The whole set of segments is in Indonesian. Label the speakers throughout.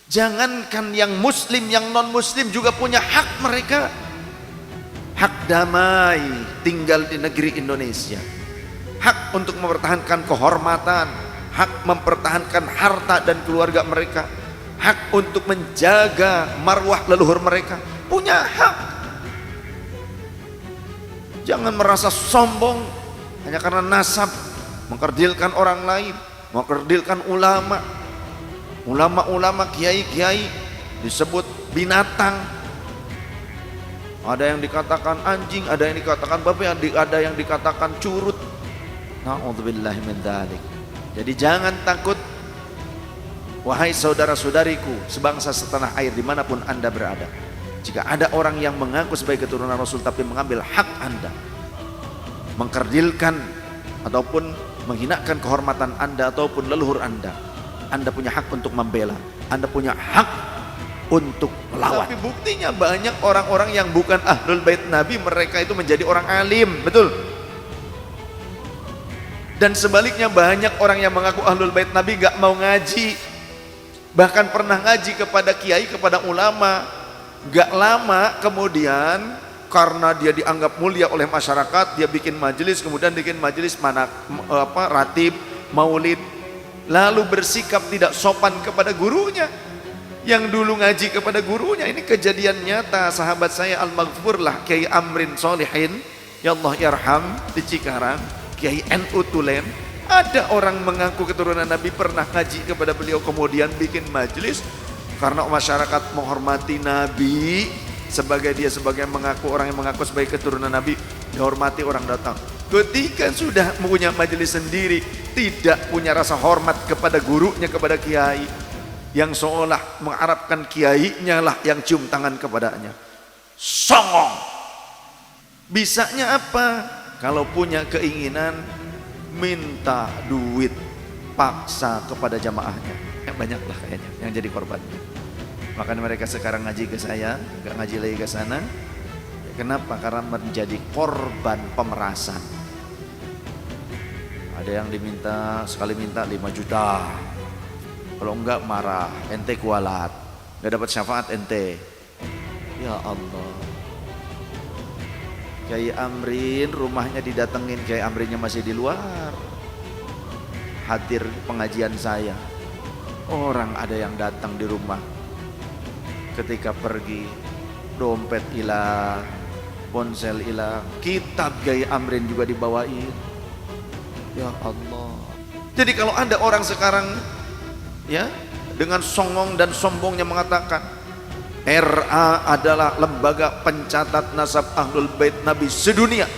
Speaker 1: Jangankan yang muslim, yang non muslim juga punya hak mereka. Hak damai tinggal di negeri Indonesia, hak untuk mempertahankan kehormatan, hak mempertahankan harta dan keluarga mereka, hak untuk menjaga marwah leluhur mereka, punya hak. Jangan merasa sombong hanya karena nasab, mengkerdilkan orang lain, mengkerdilkan ulama, kiai-kiai disebut binatang. Ada yang dikatakan anjing, ada yang dikatakan babi, ada yang dikatakan curut. Na'udzubillahi min dzalik. Jadi jangan takut, wahai saudara-saudariku sebangsa setanah air dimanapun anda berada. Jika ada orang yang mengaku sebagai keturunan Rasul tapi mengambil hak anda, mengkerdilkan ataupun menghinakan kehormatan anda ataupun leluhur anda punya hak untuk membela, anda punya hak untuk melawan. Tapi buktinya banyak orang-orang yang bukan ahlul bait Nabi, mereka itu menjadi orang alim, betul. Dan sebaliknya banyak orang yang mengaku ahlul bait Nabi gak mau ngaji, bahkan pernah ngaji kepada kiai, kepada ulama. Gak lama kemudian karena dia dianggap mulia oleh masyarakat, dia bikin majelis, kemudian bikin majelis ratib, maulid, lalu bersikap tidak sopan kepada gurunya yang dulu ngaji kepada gurunya. Ini kejadian nyata. Sahabat saya al-maghfur lah, Kiai Amrin Solihin, ya Allah yarham, di Cikarang, Kiai NU Tulen. Ada orang mengaku keturunan Nabi, pernah ngaji kepada beliau, kemudian bikin majelis karena masyarakat menghormati Nabi, sebagai mengaku orang yang mengaku sebagai keturunan Nabi, dihormati orang datang. Ketika sudah punya majelis sendiri, tidak punya rasa hormat kepada gurunya, kepada kiai, yang seolah mengharapkan kiainya lah yang cium tangan kepadanya. Songong. Bisanya apa? Kalau punya keinginan, minta duit paksa kepada jamaahnya. Banyaklah kayaknya yang jadi korbannya. Makanya mereka sekarang ngaji ke saya, gak ngaji lagi ke sana. Kenapa? Karena menjadi korban pemerasan. Ada yang diminta, sekali minta 5 juta, kalau enggak marah, ente kualat, gak dapat syafaat ente. Ya Allah. Kiai Amrin rumahnya didatengin, Kiai Amrinnya masih di luar, hadir pengajian saya. Orang ada yang datang di rumah, ketika pergi dompet hilang, ponsel hilang, kitab Kiai Amrin juga dibawain. Ya Allah. Jadi kalau ada orang sekarang ya dengan songong dan sombongnya mengatakan RA adalah lembaga pencatat nasab ahlul bait Nabi sedunia,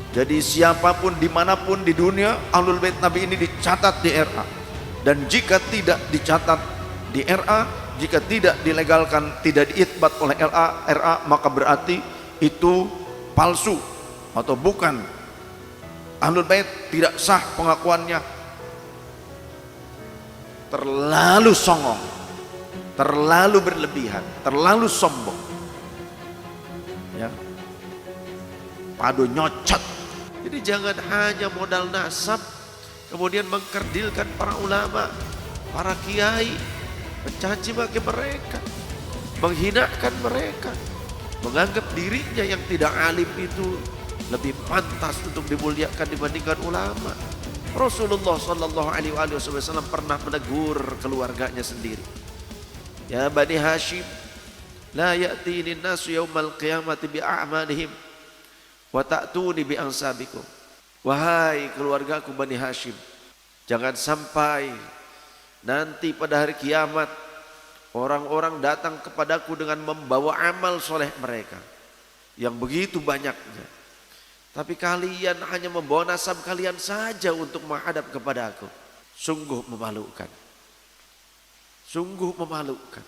Speaker 1: jadi siapapun dimanapun di dunia ahlul bait Nabi ini dicatat di RA, dan jika tidak dicatat di RA, jika tidak dilegalkan, tidak diithbat oleh RA, maka berarti itu palsu atau bukan ahlul bait, tidak sah pengakuannya. Terlalu songong, terlalu berlebihan, terlalu sombong, ya, padu nyocot. Jadi jangan hanya modal nasab kemudian mengkerdilkan para ulama, para kiai, mencaci maki mereka, menghinakan mereka, menganggap dirinya yang tidak alim itu lebih pantas untuk dimuliakan dibandingkan ulama. Rasulullah sallallahu alaihi wasallam pernah menegur keluarganya sendiri. Ya Bani Hashim, la ya'tini nasu yaumal qiyamati bi a'malihim wa ta'tuni bi ansabikum. Wahai keluargaku Bani Hashim, jangan sampai nanti pada hari kiamat orang-orang datang kepadaku dengan membawa amal soleh mereka yang begitu banyaknya, tapi kalian hanya membawa nasab kalian saja untuk menghadap kepada aku. Sungguh memalukan. Sungguh memalukan.